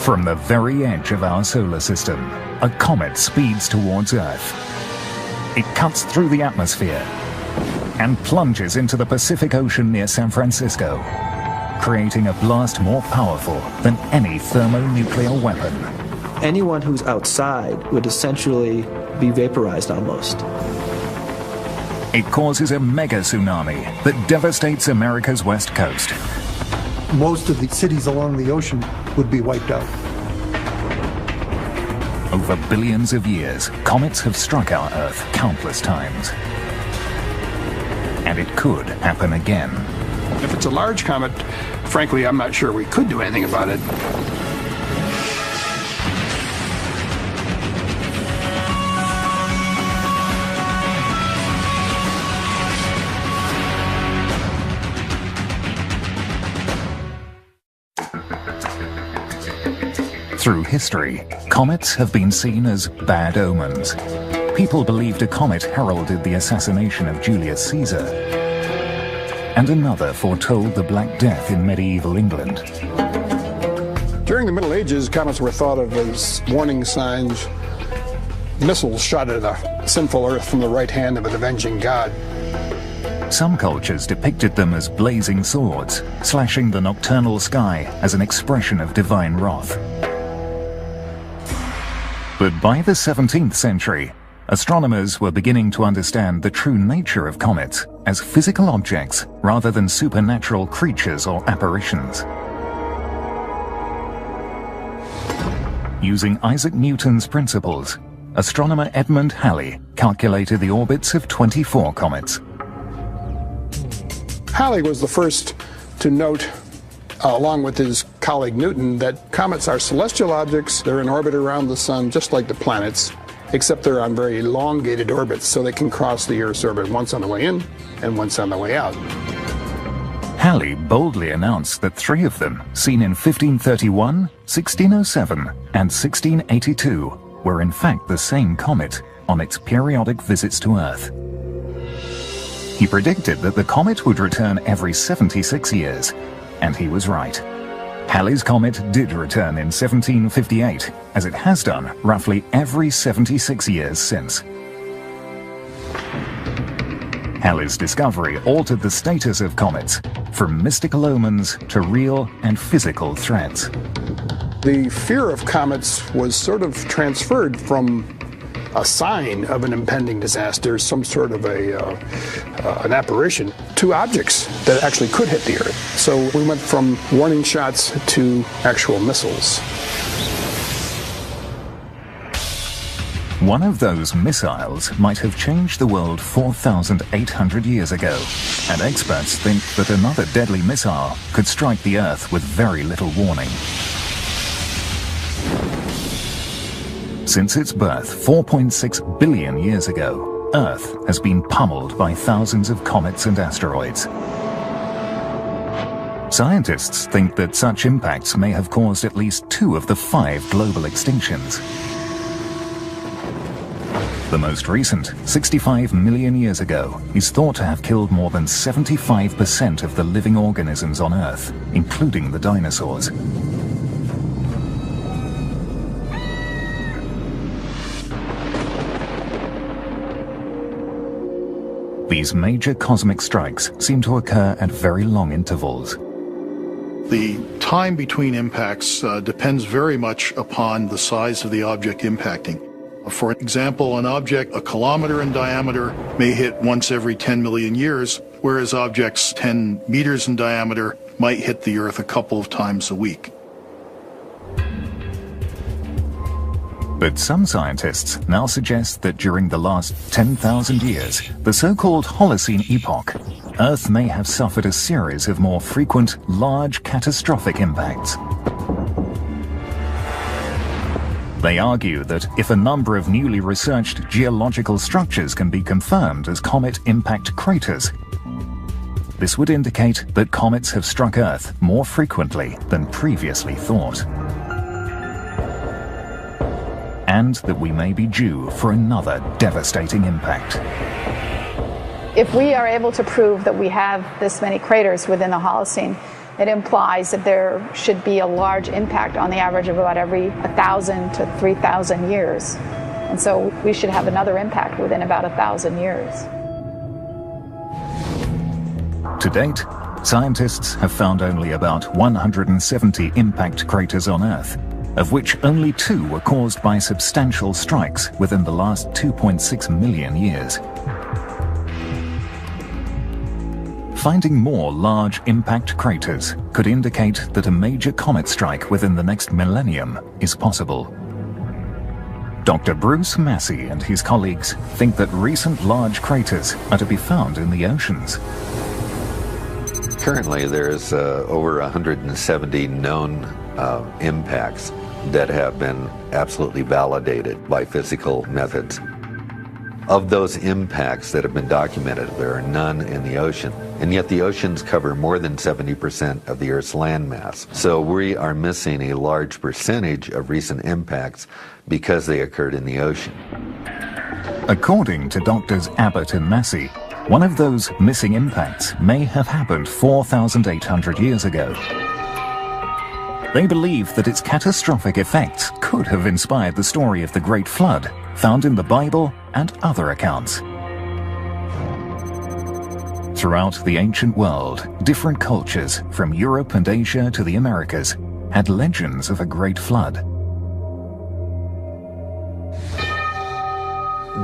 From the very edge of our solar system, a comet speeds towards Earth. It cuts through the atmosphere and plunges into the Pacific Ocean near San Francisco, creating a blast more powerful than any thermonuclear weapon. Anyone who's outside would essentially be vaporized almost. It causes a mega tsunami that devastates America's west coast. Most of the cities along the ocean would be wiped out. Over billions of years, comets have struck our Earth countless times. And it could happen again. If it's a large comet, frankly, I'm not sure we could do anything about it. Through history, comets have been seen as bad omens. People believed a comet heralded the assassination of Julius Caesar, and another foretold the Black Death in medieval England. During the Middle Ages, comets were thought of as warning signs, missiles shot at a sinful Earth from the right hand of an avenging god. Some cultures depicted them as blazing swords, slashing the nocturnal sky as an expression of divine wrath. But by the 17th century, astronomers were beginning to understand the true nature of comets as physical objects rather than supernatural creatures or apparitions. Using Isaac Newton's principles, astronomer Edmund Halley calculated the orbits of 24 comets. Halley was the first to note, along with his colleague Newton, that comets are celestial objects. They're in orbit around the sun just like the planets, except they're on very elongated orbits, so they can cross the Earth's orbit once on the way in and once on the way out. Halley boldly announced that 3 of them, seen in 1531, 1607, and 1682, were in fact the same comet on its periodic visits to Earth. He predicted that the comet would return every 76 years, and he was right. Halley's comet did return in 1758, as it has done roughly every 76 years since. Halley's discovery altered the status of comets, from mystical omens to real and physical threats. The fear of comets was sort of transferred from a sign of an impending disaster, some sort of an apparition, to objects that actually could hit the Earth. So we went from warning shots to actual missiles. One of those missiles might have changed the world 4,800 years ago, and experts think that another deadly missile could strike the Earth with very little warning. Since its birth 4.6 billion years ago, Earth has been pummeled by thousands of comets and asteroids. Scientists think that such impacts may have caused at least 2 of the 5 global extinctions. The most recent, 65 million years ago, is thought to have killed more than 75% of the living organisms on Earth, including the dinosaurs. These major cosmic strikes seem to occur at very long intervals. The time between impacts depends very much upon the size of the object impacting. For example, an object a kilometer in diameter may hit once every 10 million years, whereas objects 10 meters in diameter might hit the Earth a couple of times a week. But some scientists now suggest that during the last 10,000 years, the so-called Holocene epoch, Earth may have suffered a series of more frequent, large, catastrophic impacts. They argue that if a number of newly researched geological structures can be confirmed as comet impact craters, this would indicate that comets have struck Earth more frequently than previously thought. And that we may be due for another devastating impact. If we are able to prove that we have this many craters within the Holocene, it implies that there should be a large impact on the average of about every 1,000 to 3,000 years. And so we should have another impact within about 1,000 years. To date, scientists have found only about 170 impact craters on Earth, of which only 2 were caused by substantial strikes within the last 2.6 million years. Finding more large impact craters could indicate that a major comet strike within the next millennium is possible. Dr. Bruce Massey and his colleagues think that recent large craters are to be found in the oceans. Currently, there's over 170 known impacts that have been absolutely validated by physical methods. Of those impacts that have been documented, there are none in the ocean, and yet the oceans cover more than 70% of the Earth's landmass. So we are missing a large percentage of recent impacts because they occurred in the ocean. According to Doctors Abbott and Massey, one of those missing impacts may have happened 4,800 years ago. They believe that its catastrophic effects could have inspired the story of the Great Flood found in the Bible and other accounts. Throughout the ancient world, different cultures, from Europe and Asia to the Americas, had legends of a great flood.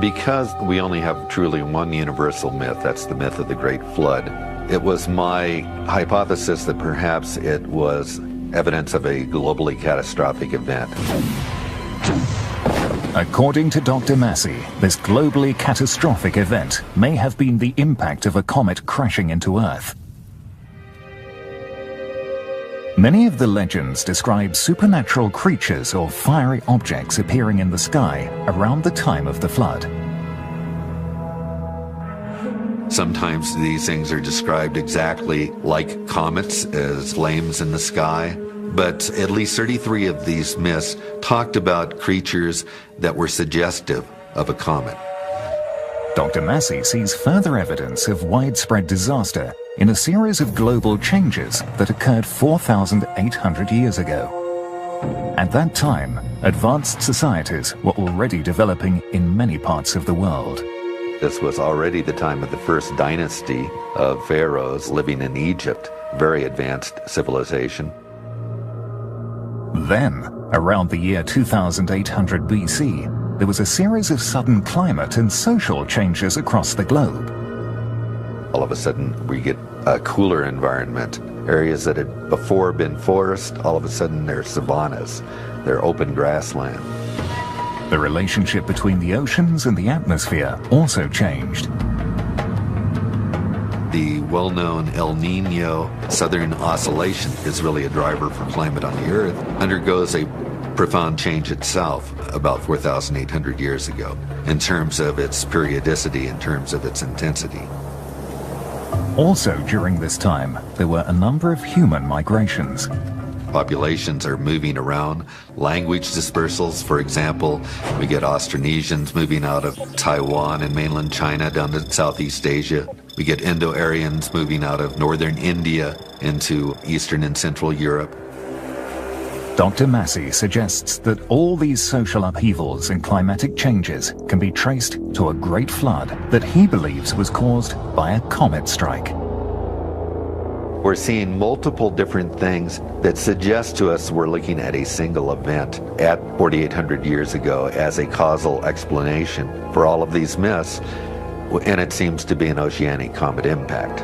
Because we only have truly one universal myth, that's the myth of the Great Flood, it was my hypothesis that perhaps it was evidence of a globally catastrophic event. According to Dr. Massey, this globally catastrophic event may have been the impact of a comet crashing into Earth. Many of the legends describe supernatural creatures or fiery objects appearing in the sky around the time of the flood. Sometimes these things are described exactly like comets as flames in the sky, but at least 33 of these myths talked about creatures that were suggestive of a comet. Dr. Massey sees further evidence of widespread disaster in a series of global changes that occurred 4,800 years ago. At that time, advanced societies were already developing in many parts of the world. This was already the time of the first dynasty of pharaohs living in Egypt, very advanced civilization. Then, around the year 2800 BC, there was a series of sudden climate and social changes across the globe. All of a sudden, we get a cooler environment. Areas that had before been forest, all of a sudden they're savannas. They're open grassland. The relationship between the oceans and the atmosphere also changed. The well-known El Nino Southern Oscillation is really a driver for climate on the Earth, undergoes a profound change itself about 4,800 years ago in terms of its periodicity, in terms of its intensity. Also during this time, there were a number of human migrations. Populations are moving around. Language dispersals, for example, we get Austronesians moving out of Taiwan and mainland China down to Southeast Asia. We get Indo-Aryans moving out of northern India into Eastern and Central Europe. Dr. Massey suggests that all these social upheavals and climatic changes can be traced to a great flood that he believes was caused by a comet strike. We're seeing multiple different things that suggest to us we're looking at a single event at 4,800 years ago as a causal explanation for all of these myths, and it seems to be an oceanic comet impact.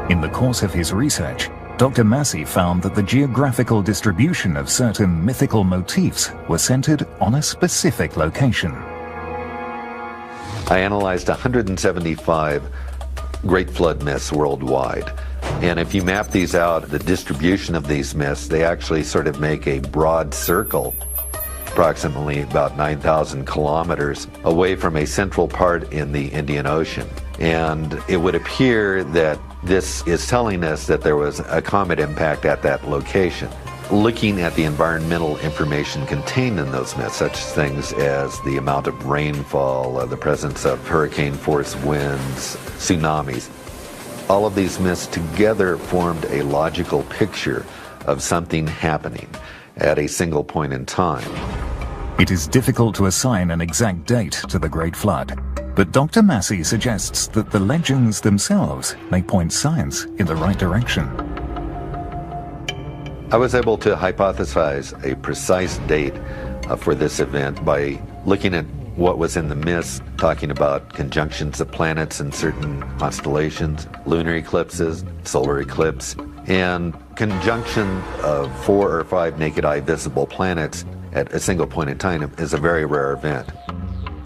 In the course of his research, Dr. Massey found that the geographical distribution of certain mythical motifs were centered on a specific location. I analyzed 175 Great Flood myths worldwide. And if you map these out, the distribution of these myths, they actually sort of make a broad circle, approximately about 9,000 kilometers away from a central part in the Indian Ocean. And it would appear that this is telling us that there was a comet impact at that location. Looking at the environmental information contained in those myths, such things as the amount of rainfall, the presence of hurricane-force winds, tsunamis, All of these myths together formed a logical picture of something happening at a single point in time. It is difficult to assign an exact date to the Great Flood, but Dr. Massey suggests that the legends themselves may point science in the right direction. I was able to hypothesize a precise date for this event by looking at what was in the myths, talking about conjunctions of planets in certain constellations, lunar eclipses, solar eclipse, and conjunction of 4 or 5 naked eye visible planets at a single point in time is a very rare event.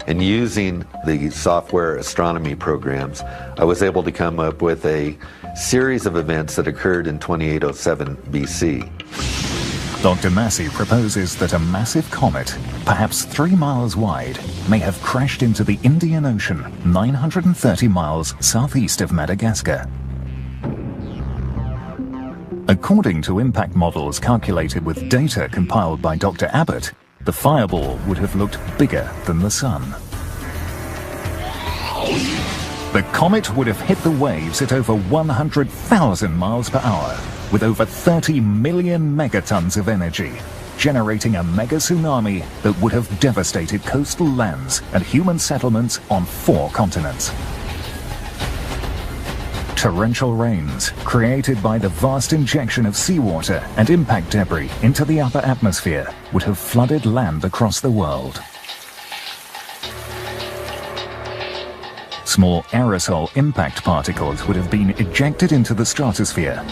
And using the software astronomy programs, I was able to come up with a series of events that occurred in 2807 BC. Dr. Massey proposes that a massive comet, perhaps 3 miles wide, may have crashed into the Indian Ocean 930 miles southeast of Madagascar. According to impact models calculated with data compiled by Dr. Abbott, the fireball would have looked bigger than the sun. The comet would have hit the waves at over 100,000 miles per hour, with over 30 million megatons of energy, generating a mega tsunami that would have devastated coastal lands and human settlements on 4 continents. Torrential rains, created by the vast injection of seawater and impact debris into the upper atmosphere, would have flooded land across the world. Small aerosol impact particles would have been ejected into the stratosphere,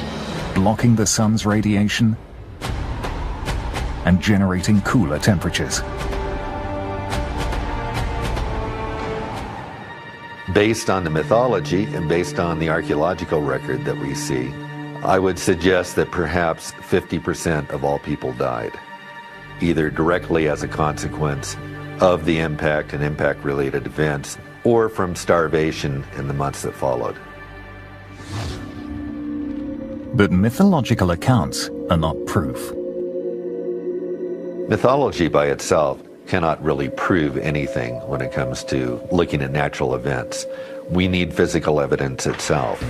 blocking the sun's radiation and generating cooler temperatures. Based on the mythology and based on the archaeological record that we see, I would suggest that perhaps 50% of all people died, either directly as a consequence of the impact and impact-related events, or from starvation in the months that followed. But mythological accounts are not proof. Mythology by itself cannot really prove anything when it comes to looking at natural events. We need physical evidence itself.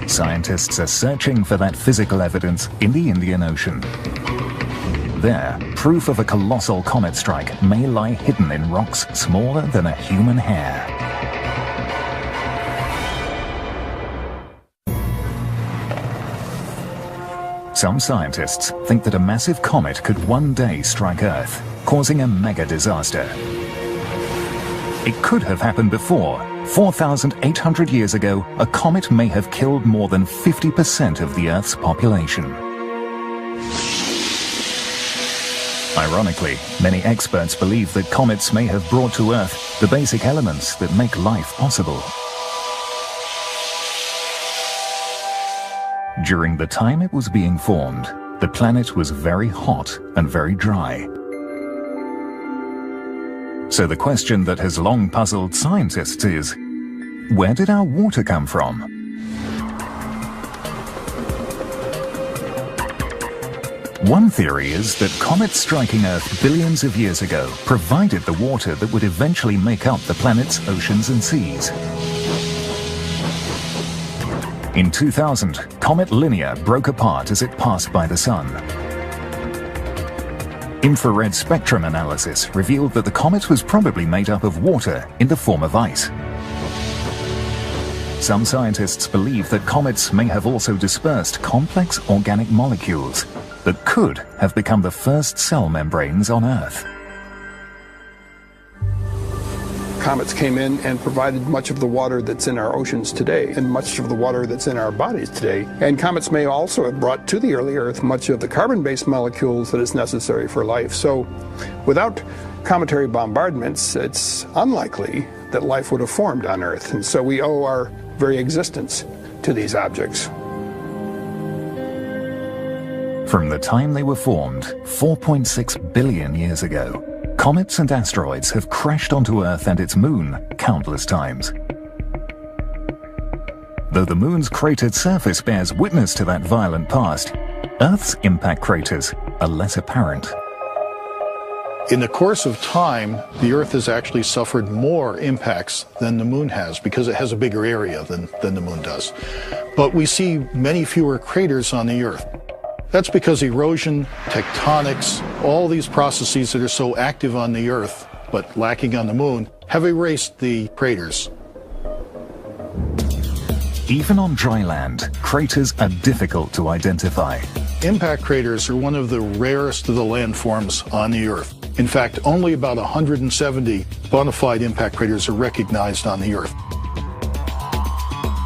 Scientists are searching for that physical evidence in the Indian Ocean. There, proof of a colossal comet strike may lie hidden in rocks smaller than a human hair. Some scientists think that a massive comet could one day strike Earth, causing a mega disaster. It could have happened before. 4,800 years ago, a comet may have killed more than 50% of the Earth's population. Ironically, many experts believe that comets may have brought to Earth the basic elements that make life possible. During the time it was being formed, the planet was very hot and very dry. So the question that has long puzzled scientists is, where did our water come from? One theory is that comets striking Earth billions of years ago provided the water that would eventually make up the planet's oceans and seas. In 2000, Comet Linear broke apart as it passed by the Sun. Infrared spectrum analysis revealed that the comet was probably made up of water in the form of ice. Some scientists believe that comets may have also dispersed complex organic molecules that could have become the first cell membranes on Earth. Comets came in and provided much of the water that's in our oceans today and much of the water that's in our bodies today. And comets may also have brought to the early Earth much of the carbon-based molecules that is necessary for life. So without cometary bombardments, it's unlikely that life would have formed on Earth. And so we owe our very existence to these objects. From the time they were formed, 4.6 billion years ago, comets and asteroids have crashed onto Earth and its moon countless times. Though the moon's cratered surface bears witness to that violent past, Earth's impact craters are less apparent. In the course of time, the Earth has actually suffered more impacts than the Moon has because it has a bigger area than the Moon does. But we see many fewer craters on the Earth. That's because erosion, tectonics, all these processes that are so active on the Earth but lacking on the Moon have erased the craters. Even on dry land, craters are difficult to identify. Impact craters are one of the rarest of the landforms on the Earth. In fact, only about 170 bona fide impact craters are recognized on the Earth.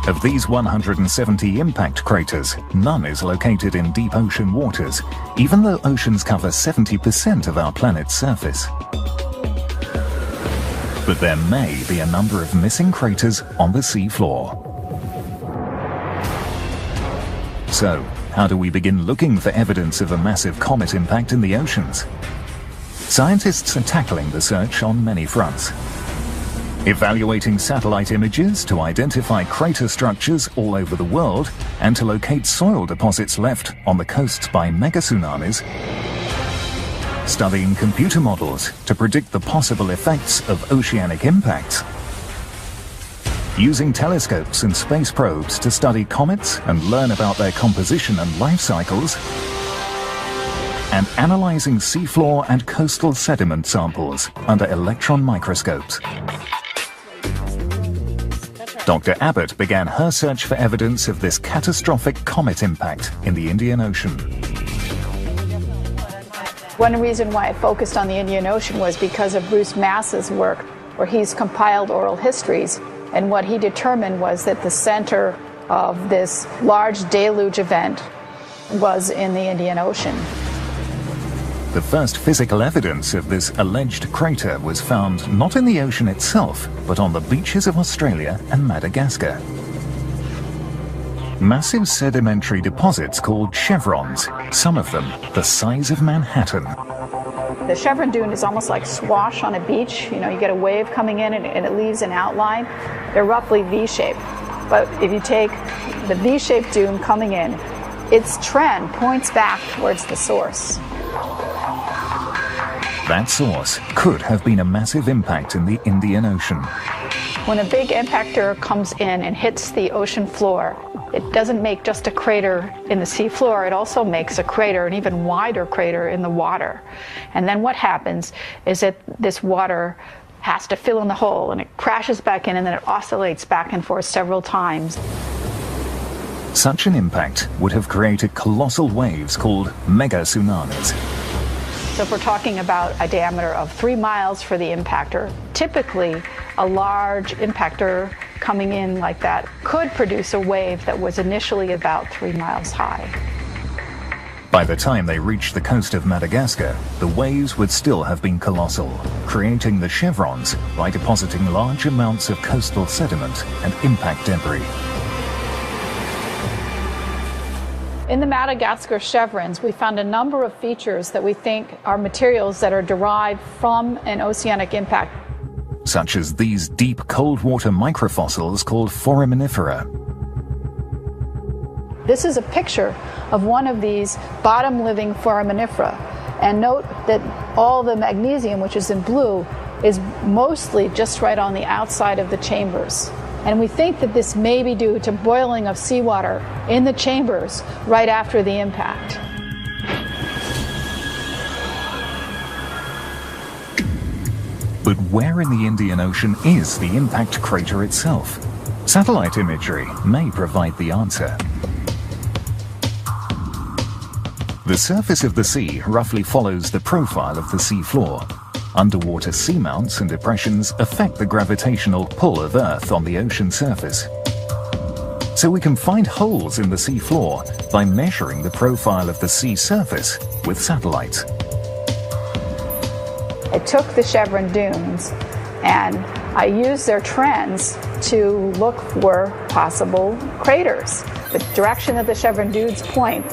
Of these 170 impact craters, none is located in deep ocean waters, even though oceans cover 70% of our planet's surface. But there may be a number of missing craters on the seafloor. So, how do we begin looking for evidence of a massive comet impact in the oceans? Scientists are tackling the search on many fronts. Evaluating satellite images to identify crater structures all over the world and to locate soil deposits left on the coasts by megatsunamis. Studying computer models to predict the possible effects of oceanic impacts. Using telescopes and space probes to study comets and learn about their composition and life cycles, and analyzing seafloor and coastal sediment samples under electron microscopes. Dr. Abbott began her search for evidence of this catastrophic comet impact in the Indian Ocean. One reason why I focused on the Indian Ocean was because of Bruce Mass's work, where he's compiled oral histories. And what he determined was that the center of this large deluge event was in the Indian Ocean. The first physical evidence of this alleged crater was found not in the ocean itself, but on the beaches of Australia and Madagascar. Massive sedimentary deposits called chevrons, some of them the size of Manhattan. The chevron dune is almost like swash on a beach. You know, you get a wave coming in and it leaves an outline. They're roughly V-shaped. But if you take the V-shaped dune coming in, its trend points back towards the source. That source could have been a massive impact in the Indian Ocean. When a big impactor comes in and hits the ocean floor, it doesn't make just a crater in the sea floor, it also makes a crater, an even wider crater in the water. And then what happens is that this water has to fill in the hole and it crashes back in and then it oscillates back and forth several times. Such an impact would have created colossal waves called mega tsunamis. So if we're talking about a diameter of 3 miles for the impactor, typically a large impactor coming in like that could produce a wave that was initially about 3 miles high. By the time they reached the coast of Madagascar, the waves would still have been colossal, creating the chevrons by depositing large amounts of coastal sediment and impact debris. In the Madagascar chevrons, we found a number of features that we think are materials that are derived from an oceanic impact. Such as these deep cold water microfossils called foraminifera. This is a picture of one of these bottom-living foraminifera. And note that all the magnesium, which is in blue, is mostly just right on the outside of the chambers. And we think that this may be due to boiling of seawater in the chambers right after the impact. But where in the Indian Ocean is the impact crater itself? Satellite imagery may provide the answer. The surface of the sea roughly follows the profile of the sea floor. Underwater seamounts and depressions affect the gravitational pull of Earth on the ocean surface. So we can find holes in the sea floor by measuring the profile of the sea surface with satellites. I took the chevron dunes and I used their trends to look for possible craters. The direction that the chevron dunes point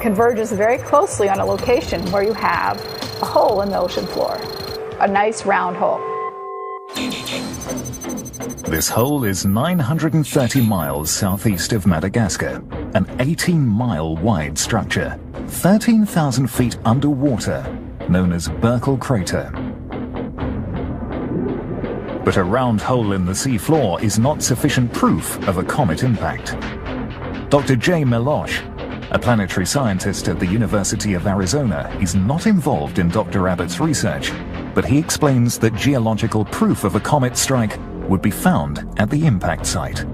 converges very closely on a location where you have a hole in the ocean floor, a nice round hole. This hole is 930 miles southeast of Madagascar, an 18-mile wide structure, 13,000 feet underwater, known as Burkle Crater. But a round hole in the seafloor is not sufficient proof of a comet impact. Dr. Jay Melosh, a planetary scientist at the University of Arizona, is not involved in Dr. Abbott's research, but he explains that geological proof of a comet strike would be found at the impact site.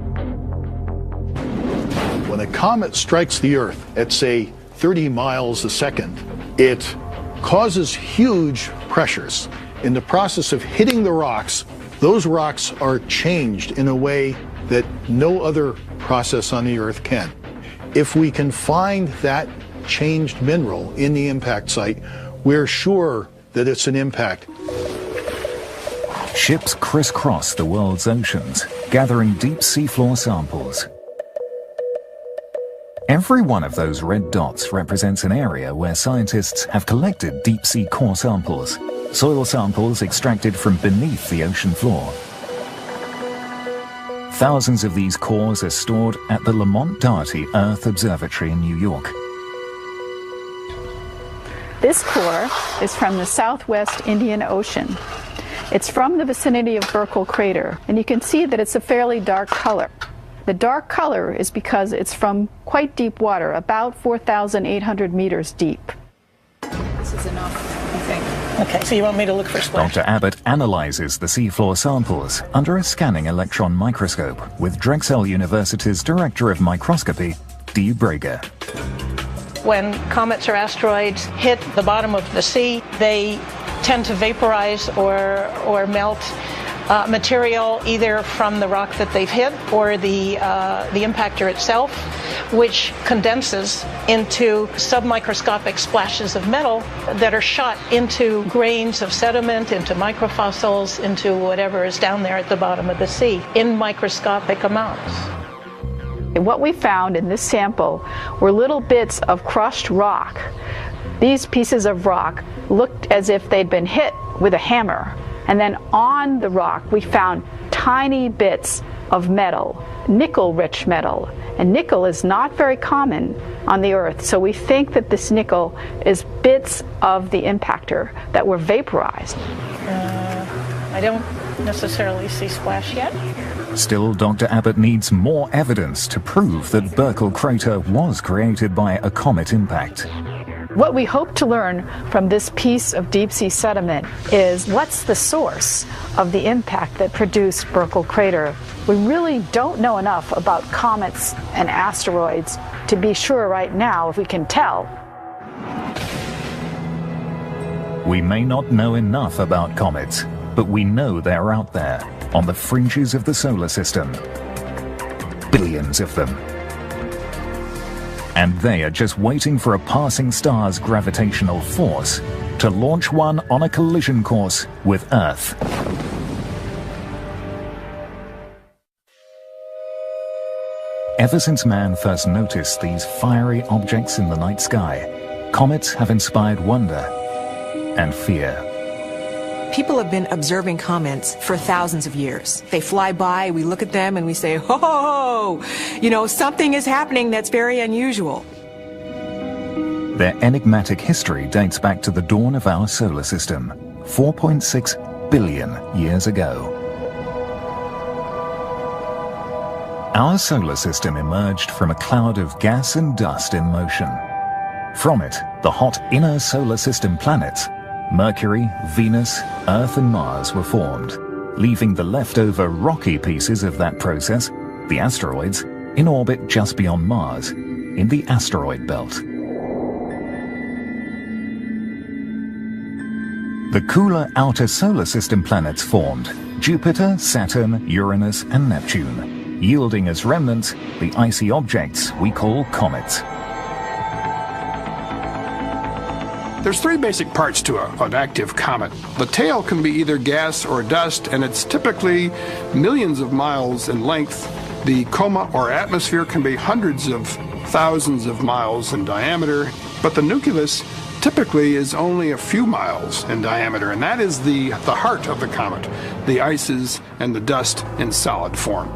When a comet strikes the Earth at, say, 30 miles a second, it causes huge pressures. In the process of hitting the rocks, those rocks are changed in a way that no other process on the Earth can. If we can find that changed mineral in the impact site, we're sure that it's an impact. Ships crisscross the world's oceans, gathering deep seafloor samples. Every one of those red dots represents an area where scientists have collected deep-sea core samples, soil samples extracted from beneath the ocean floor. Thousands of these cores are stored at the Lamont Doherty Earth Observatory in New York. This core is from the southwest Indian Ocean. It's from the vicinity of Burkle Crater, and you can see that it's a fairly dark color. The dark color is because it's from quite deep water, about 4,800 meters deep. This is enough, I think. Okay, so you want me to look for splash? Dr. Abbott analyzes the seafloor samples under a scanning electron microscope with Drexel University's Director of Microscopy, Dee Brager. When comets or asteroids hit the bottom of the sea, they tend to vaporize or melt material either from the rock that they've hit or the impactor itself, which condenses into submicroscopic splashes of metal that are shot into grains of sediment, into microfossils, into whatever is down there at the bottom of the sea in microscopic amounts. What we found in this sample were little bits of crushed rock. These pieces of rock looked as if they'd been hit with a hammer. And then on the rock, we found tiny bits of metal, nickel-rich metal. And nickel is not very common on the Earth, so we think that this nickel is bits of the impactor that were vaporized. I don't necessarily see splash yet. Still, Dr. Abbott needs more evidence to prove that Burkle Crater was created by a comet impact. What we hope to learn from this piece of deep-sea sediment is what's the source of the impact that produced Burkle Crater. We really don't know enough about comets and asteroids to be sure right now if we can tell. We may not know enough about comets, but we know they're out there, on the fringes of the solar system. Billions of them. And they are just waiting for a passing star's gravitational force to launch one on a collision course with Earth. Ever since man first noticed these fiery objects in the night sky, comets have inspired wonder and fear. People have been observing comets for thousands of years. They fly by, we look at them and we say, ho, ho, ho! You know, something is happening that's very unusual. Their enigmatic history dates back to the dawn of our solar system, 4.6 billion years ago. Our solar system emerged from a cloud of gas and dust in motion. From it, the hot inner solar system planets, Mercury, Venus, Earth and Mars, were formed, leaving the leftover rocky pieces of that process, the asteroids, in orbit just beyond Mars, in the asteroid belt. The cooler outer solar system planets formed, Jupiter, Saturn, Uranus and Neptune, yielding as remnants the icy objects we call comets. There's three basic parts to an active comet. The tail can be either gas or dust, and it's typically millions of miles in length. The coma or atmosphere can be hundreds of thousands of miles in diameter, but the nucleus typically is only a few miles in diameter, and that is the heart of the comet, the ices and the dust in solid form.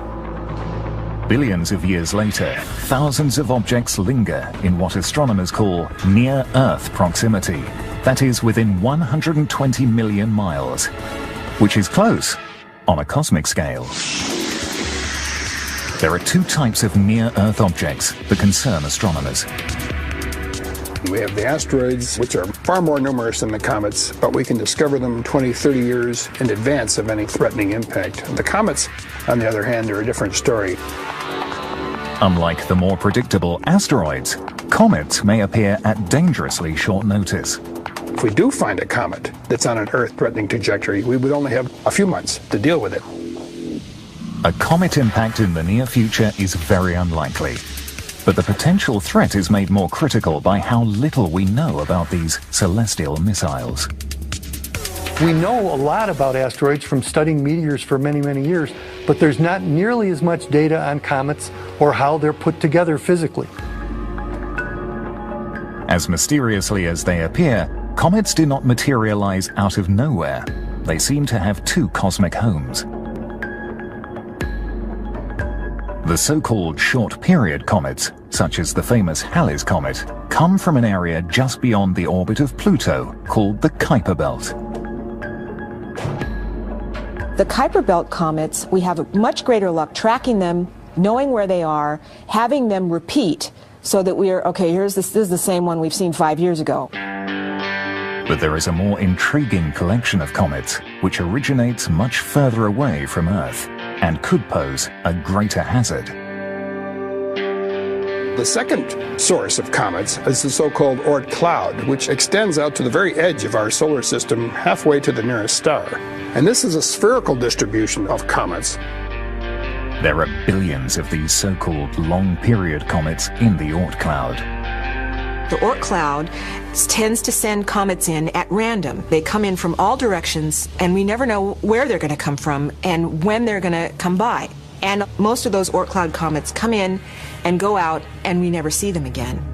Billions of years later, thousands of objects linger in what astronomers call near-Earth proximity, that is within 120 million miles, which is close on a cosmic scale. There are two types of near-Earth objects that concern astronomers. We have the asteroids, which are far more numerous than the comets, but we can discover them 20, 30 years in advance of any threatening impact. The comets, on the other hand, are a different story. Unlike the more predictable asteroids, comets may appear at dangerously short notice. If we do find a comet that's on an Earth-threatening trajectory, we would only have a few months to deal with it. A comet impact in the near future is very unlikely, but the potential threat is made more critical by how little we know about these celestial missiles. We know a lot about asteroids from studying meteors for many, many years, but there's not nearly as much data on comets or how they're put together physically. As mysteriously as they appear, comets do not materialize out of nowhere. They seem to have two cosmic homes. The so-called short-period comets, such as the famous Halley's Comet, come from an area just beyond the orbit of Pluto called the Kuiper Belt. The Kuiper Belt comets, we have much greater luck tracking them, knowing where they are, having them repeat so that we're, okay, this is the same one we've seen 5 years ago. But there is a more intriguing collection of comets which originates much further away from Earth and could pose a greater hazard. The second source of comets is the so-called Oort cloud, which extends out to the very edge of our solar system, halfway to the nearest star. And this is a spherical distribution of comets. There are billions of these so-called long-period comets in the Oort cloud. The Oort cloud tends to send comets in at random. They come in from all directions, and we never know where they're going to come from and when they're going to come by. And most of those Oort cloud comets come in and go out, and we never see them again.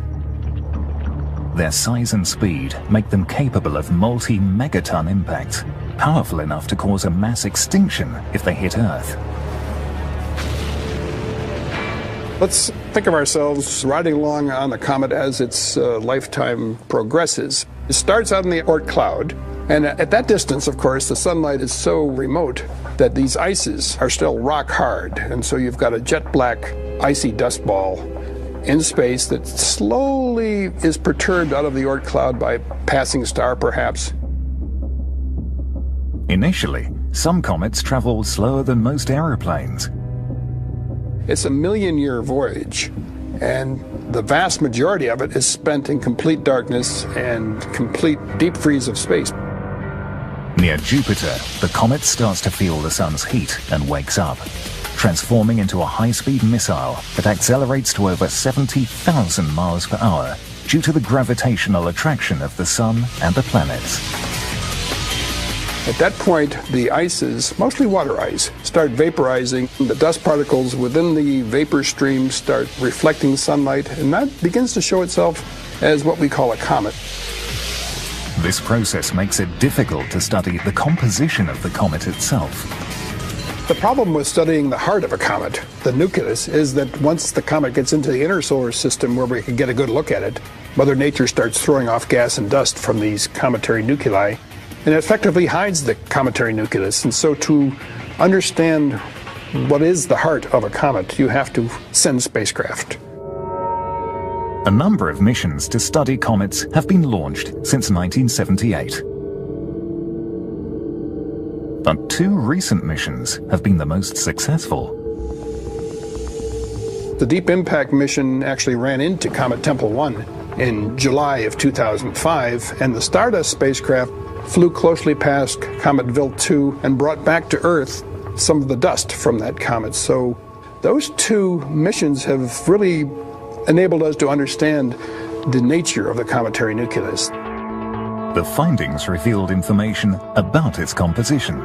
Their size and speed make them capable of multi-megaton impacts, powerful enough to cause a mass extinction if they hit Earth. Let's think of ourselves riding along on the comet as its lifetime progresses. It starts out in the Oort cloud, and at that distance, of course, the sunlight is so remote that these ices are still rock hard, and so you've got a jet black icy dust ball in space that slowly is perturbed out of the Oort cloud by a passing star, perhaps. Initially, some comets travel slower than most aeroplanes. It's a million-year voyage, and the vast majority of it is spent in complete darkness and complete deep freeze of space. Near Jupiter, the comet starts to feel the sun's heat and wakes up, transforming into a high-speed missile that accelerates to over 70,000 miles per hour due to the gravitational attraction of the sun and the planets. At that point, the ices, mostly water ice, start vaporizing. The dust particles within the vapor stream start reflecting sunlight, and that begins to show itself as what we call a comet. This process makes it difficult to study the composition of the comet itself. The problem with studying the heart of a comet, the nucleus, is that once the comet gets into the inner solar system where we can get a good look at it, Mother Nature starts throwing off gas and dust from these cometary nuclei, and it effectively hides the cometary nucleus. And so to understand what is the heart of a comet, you have to send spacecraft. A number of missions to study comets have been launched since 1978. But two recent missions have been the most successful. The Deep Impact mission actually ran into Comet Tempel 1 in July of 2005, and the Stardust spacecraft flew closely past Comet Wild 2 and brought back to Earth some of the dust from that comet. So those two missions have really enabled us to understand the nature of the cometary nucleus. The findings revealed information about its composition.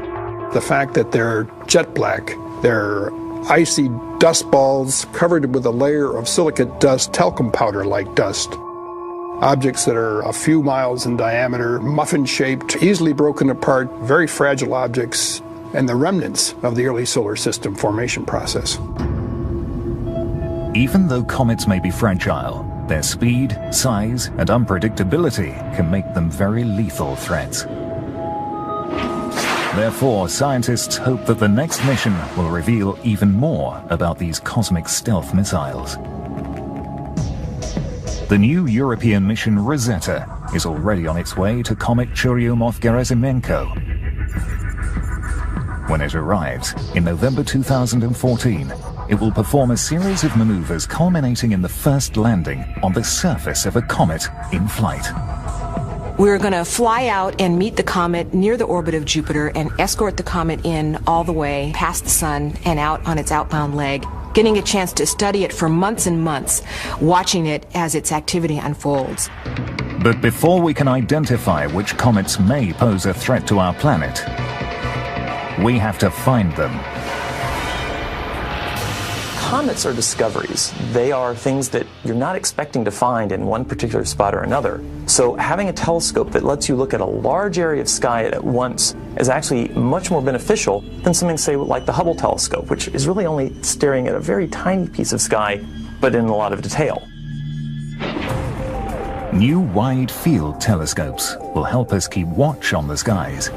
The fact that they're jet black, they're icy dust balls covered with a layer of silicate dust, talcum powder-like dust. Objects that are a few miles in diameter, muffin-shaped, easily broken apart, very fragile objects, and the remnants of the early solar system formation process. Even though comets may be fragile, Their speed, size, and unpredictability can make them very lethal threats. Therefore, scientists hope that the next mission will reveal even more about these cosmic stealth missiles. The new European mission Rosetta is already on its way to Comet Churyumov-Gerasimenko. When it arrives, in November 2014, it will perform a series of maneuvers culminating in the first landing on the surface of a comet in flight. We're going to fly out and meet the comet near the orbit of Jupiter and escort the comet in all the way past the sun and out on its outbound leg, getting a chance to study it for months and months, watching it as its activity unfolds. But before we can identify which comets may pose a threat to our planet, we have to find them. Comets are discoveries. They are things that you're not expecting to find in one particular spot or another. So having a telescope that lets you look at a large area of sky at once is actually much more beneficial than something, say, like the Hubble telescope, which is really only staring at a very tiny piece of sky, but in a lot of detail. New wide-field telescopes will help us keep watch on the skies.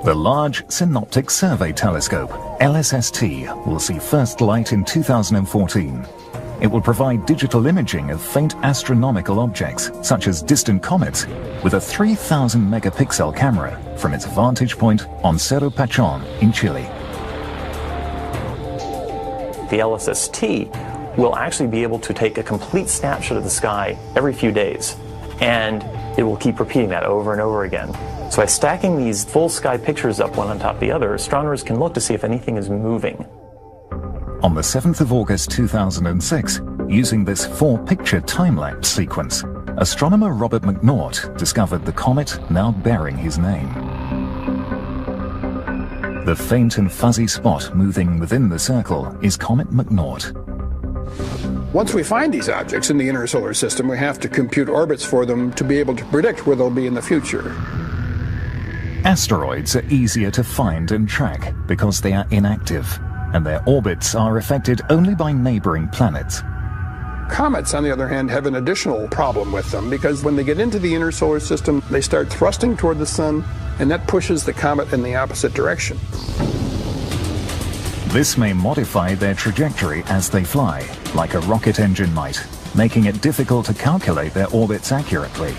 The Large Synoptic Survey Telescope, LSST, will see first light in 2014. It will provide digital imaging of faint astronomical objects, such as distant comets, with a 3,000 megapixel camera from its vantage point on Cerro Pachón in Chile. The LSST will actually be able to take a complete snapshot of the sky every few days, and it will keep repeating that over and over again. So by stacking these full sky pictures up one on top of the other, astronomers can look to see if anything is moving. On the 7th of August 2006, using this 4-picture time-lapse sequence, astronomer Robert McNaught discovered the comet now bearing his name. The faint and fuzzy spot moving within the circle is Comet McNaught. Once we find these objects in the inner solar system, we have to compute orbits for them to be able to predict where they'll be in the future. Asteroids are easier to find and track because they are inactive, and their orbits are affected only by neighboring planets. Comets, on the other hand, have an additional problem with them because when they get into the inner solar system, they start thrusting toward the sun, and that pushes the comet in the opposite direction. This may modify their trajectory as they fly, like a rocket engine might, making it difficult to calculate their orbits accurately.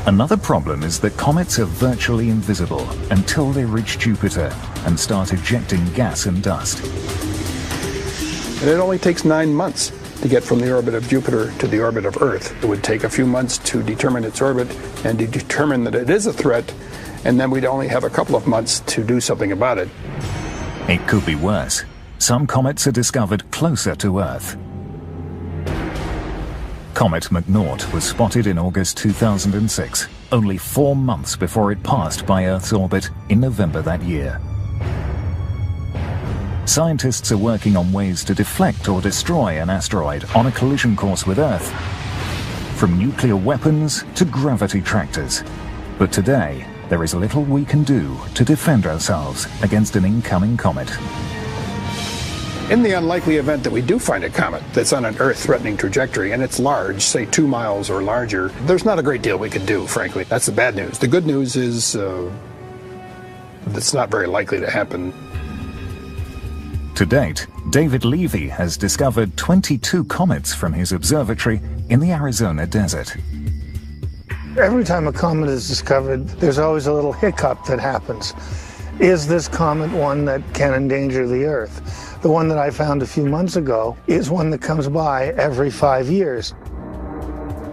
Another problem is that comets are virtually invisible until they reach Jupiter and start ejecting gas and dust. And it only takes 9 months to get from the orbit of Jupiter to the orbit of Earth. It would take a few months to determine its orbit and to determine that it is a threat, and then we'd only have a couple of months to do something about it. It could be worse. Some comets are discovered closer to Earth. Comet McNaught was spotted in August 2006, only 4 months before it passed by Earth's orbit in November that year. Scientists are working on ways to deflect or destroy an asteroid on a collision course with Earth, from nuclear weapons to gravity tractors. But today, there is little we can do to defend ourselves against an incoming comet. In the unlikely event that we do find a comet that's on an Earth-threatening trajectory and it's large, say 2 miles or larger, there's not a great deal we can do, frankly. That's the bad news. The good news is it's not very likely to happen. To date, David Levy has discovered 22 comets from his observatory in the Arizona desert. Every time a comet is discovered, there's always a little hiccup that happens. Is this comet one that can endanger the Earth? The one that I found a few months ago is one that comes by every 5 years.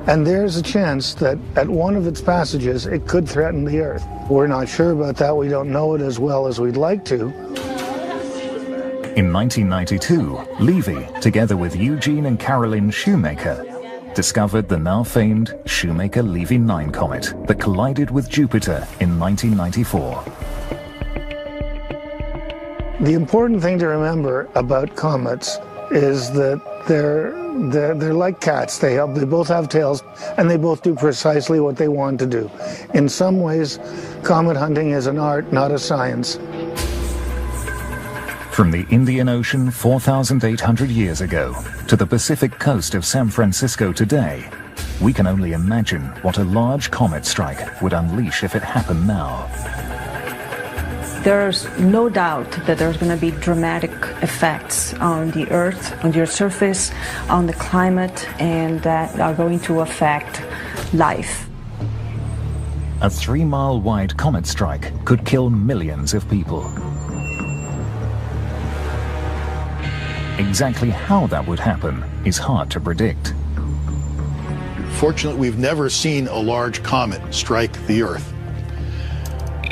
And there's a chance that at one of its passages, it could threaten the Earth. We're not sure about that. We don't know it as well as we'd like to. In 1992, Levy, together with Eugene and Carolyn Shoemaker, discovered the now famed Shoemaker-Levy 9 comet that collided with Jupiter in 1994. The important thing to remember about comets is that they're like cats. They both have tails, and they both do precisely what they want to do. In some ways, comet hunting is an art, not a science. From the Indian Ocean 4,800 years ago to the Pacific coast of San Francisco today, we can only imagine what a large comet strike would unleash if it happened now. There's no doubt that there's going to be dramatic effects on the Earth, on the Earth's surface, on the climate, and that are going to affect life. A 3-mile wide comet strike could kill millions of people. Exactly how that would happen is hard to predict. Fortunately, we've never seen a large comet strike the Earth.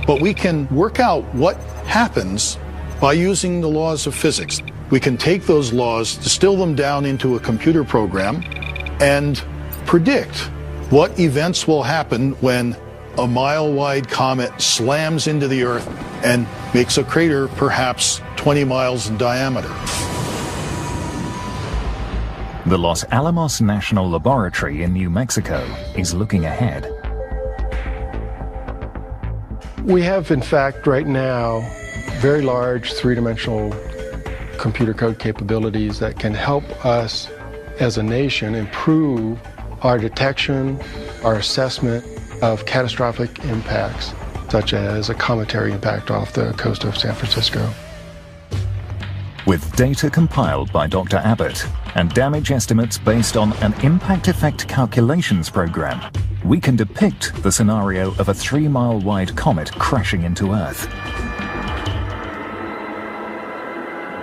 But we can work out what happens by using the laws of physics. We can take those laws, distill them down into a computer program, and predict what events will happen when a mile-wide comet slams into the Earth and makes a crater perhaps 20 miles in diameter. The Los Alamos National Laboratory in New Mexico is looking ahead. We have, in fact, right now, very large three-dimensional computer code capabilities that can help us as a nation improve our detection, our assessment of catastrophic impacts, such as a cometary impact off the coast of San Francisco. With data compiled by Dr. Abbott and damage estimates based on an impact effect calculations program, we can depict the scenario of a 3-mile wide comet crashing into Earth.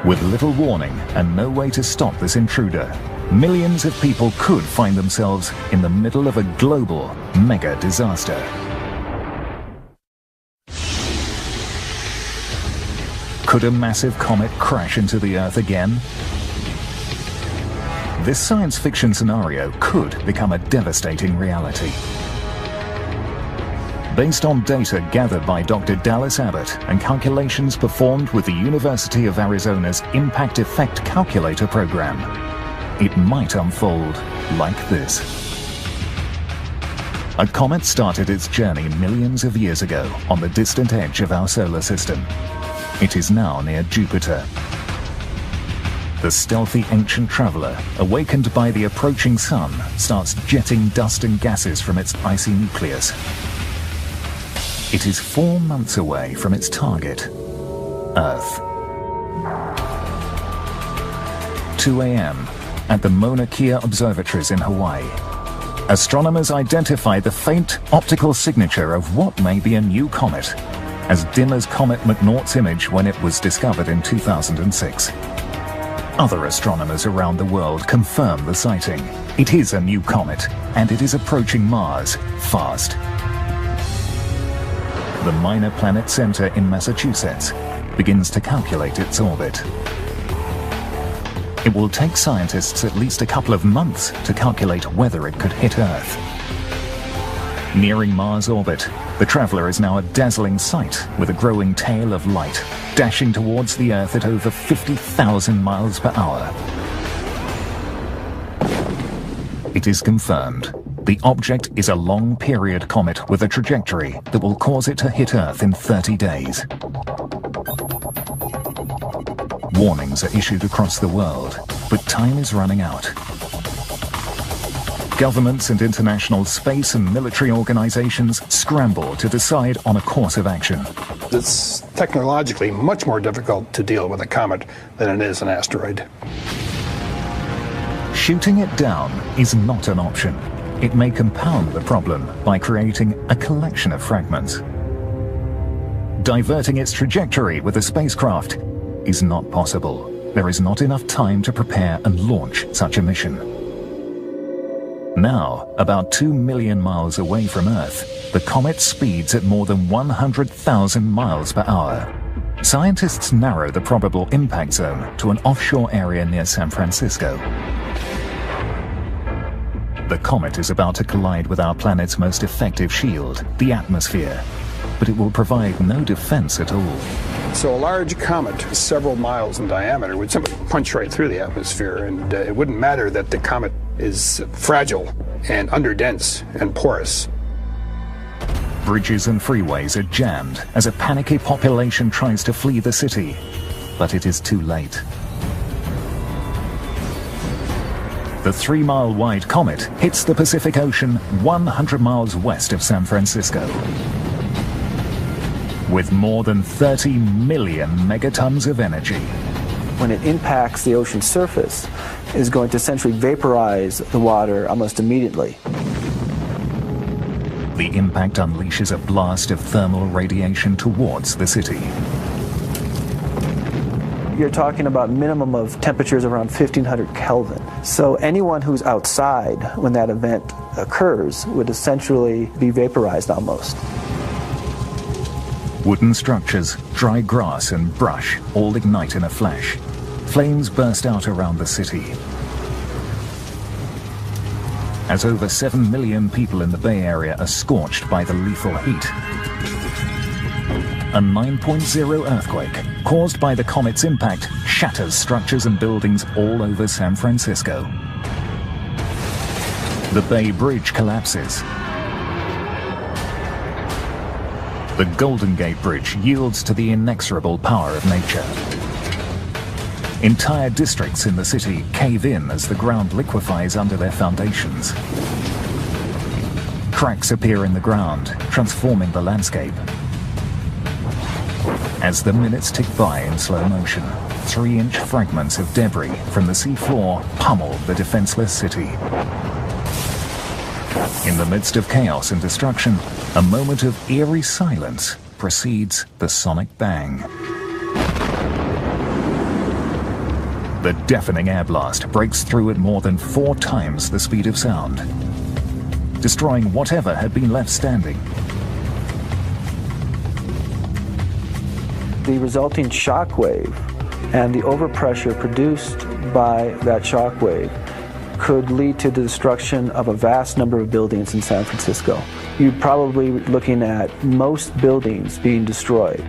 With little warning and no way to stop this intruder, millions of people could find themselves in the middle of a global mega disaster. Could a massive comet crash into the Earth again? This science fiction scenario could become a devastating reality. Based on data gathered by Dr. Dallas Abbott and calculations performed with the University of Arizona's Impact Effect Calculator program, it might unfold like this. A comet started its journey millions of years ago on the distant edge of our solar system. It is now near Jupiter. The stealthy ancient traveler, awakened by the approaching sun, starts jetting dust and gases from its icy nucleus. It is 4 months away from its target, Earth. 2 a.m. at the Mauna Kea observatories in Hawaii. Astronomers identify the faint optical signature of what may be a new comet, as dim as Comet McNaught's image when it was discovered in 2006. Other astronomers around the world confirm the sighting. It is a new comet, and it is approaching Mars fast. The Minor Planet Center in Massachusetts begins to calculate its orbit. It will take scientists at least a couple of months to calculate whether it could hit Earth. Nearing Mars orbit, the traveler is now a dazzling sight with a growing tail of light, dashing towards the Earth at over 50,000 miles per hour. It is confirmed. The object is a long-period comet with a trajectory that will cause it to hit Earth in 30 days. Warnings are issued across the world, but time is running out. Governments and international space and military organizations scramble to decide on a course of action. It's technologically much more difficult to deal with a comet than it is an asteroid. Shooting it down is not an option. It may compound the problem by creating a collection of fragments. Diverting its trajectory with a spacecraft is not possible. There is not enough time to prepare and launch such a mission. Now, about 2 million miles away from Earth, the comet speeds at more than 100,000 miles per hour. Scientists narrow the probable impact zone to an offshore area near San Francisco. The comet is about to collide with our planet's most effective shield, the atmosphere, but it will provide no defense at all. So a large comet, several miles in diameter, would simply punch right through the atmosphere, and it wouldn't matter that the comet is fragile and underdense and porous. Bridges and freeways are jammed as a panicky population tries to flee the city. but it is too late. The 3-mile-wide comet hits the Pacific Ocean 100 miles west of San Francisco. With more than 30 million megatons of energy. When it impacts the ocean surface, is going to essentially vaporize the water almost immediately. The impact unleashes a blast of thermal radiation towards the city. You're talking about minimum of temperatures around 1500 Kelvin. So anyone who's outside when that event occurs would essentially be vaporized almost. Wooden structures, dry grass and brush all ignite in a flash. Flames burst out around the city. As over 7 million people in the Bay Area are scorched by the lethal heat. A 9.0 earthquake caused by the comet's impact shatters structures and buildings all over San Francisco. The Bay Bridge collapses. The Golden Gate Bridge yields to the inexorable power of nature. Entire districts in the city cave in as the ground liquefies under their foundations. Cracks appear in the ground, transforming the landscape. As the minutes tick by in slow motion, 3-inch fragments of debris from the seafloor pummel the defenseless city. In the midst of chaos and destruction, a moment of eerie silence precedes the sonic bang. The deafening air blast breaks through at more than 4 times the speed of sound, destroying whatever had been left standing. The resulting shock wave and the overpressure produced by that shock wave could lead to the destruction of a vast number of buildings in San Francisco. You're probably looking at most buildings being destroyed.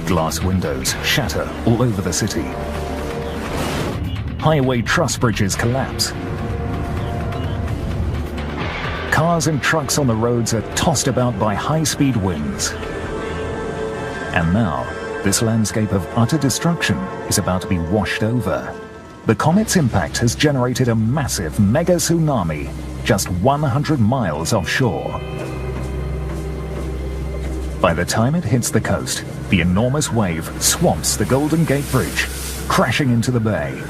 Glass windows shatter all over the city. Highway truss bridges collapse. Cars and trucks on the roads are tossed about by high-speed winds. And now, this landscape of utter destruction is about to be washed over. The comet's impact has generated a massive mega tsunami just 100 miles offshore. By the time it hits the coast, the enormous wave swamps the Golden Gate Bridge, crashing into the bay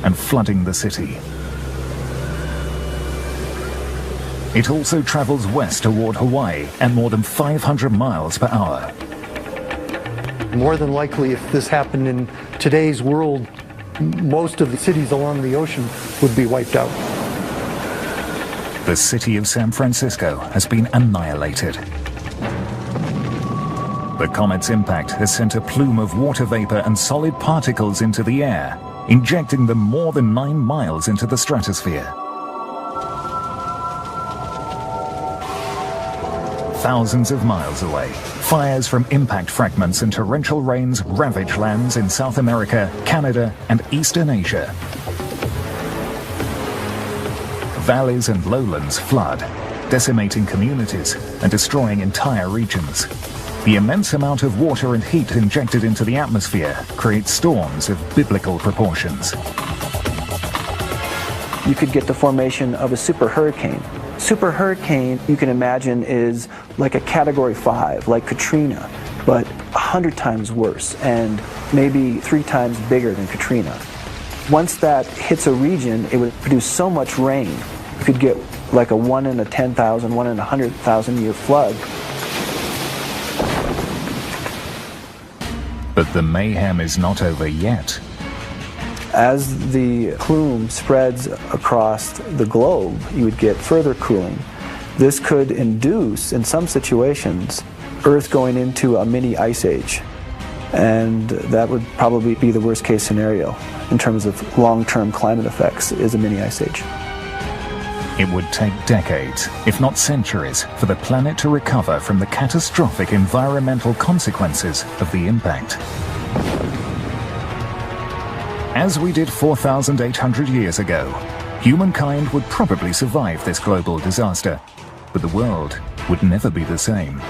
and flooding the city. It also travels west toward Hawaii at more than 500 miles per hour. More than likely, if this happened in today's world, most of the cities along the ocean would be wiped out. The city of San Francisco has been annihilated. The comet's impact has sent a plume of water vapor and solid particles into the air, injecting them more than 9 miles into the stratosphere. Thousands of miles away, fires from impact fragments and torrential rains ravage lands in South America, Canada, and Eastern Asia. Valleys and lowlands flood, decimating communities and destroying entire regions. The immense amount of water and heat injected into the atmosphere creates storms of biblical proportions. You could get the formation of a super hurricane. Super hurricane, you can imagine, is like a Category 5, like Katrina, but 100 times worse and maybe 3 times bigger than Katrina. Once that hits a region, it would produce so much rain, you could get like a 1 in a 10,000, 1 in a 100,000 year flood. But the mayhem is not over yet. As the plume spreads across the globe, you would get further cooling. This could induce, in some situations, Earth going into a mini ice age. And that would probably be the worst case scenario in terms of long-term climate effects, is a mini ice age. It would take decades, if not centuries, for the planet to recover from the catastrophic environmental consequences of the impact. As we did 4,800 years ago, humankind would probably survive this global disaster, but the world would never be the same.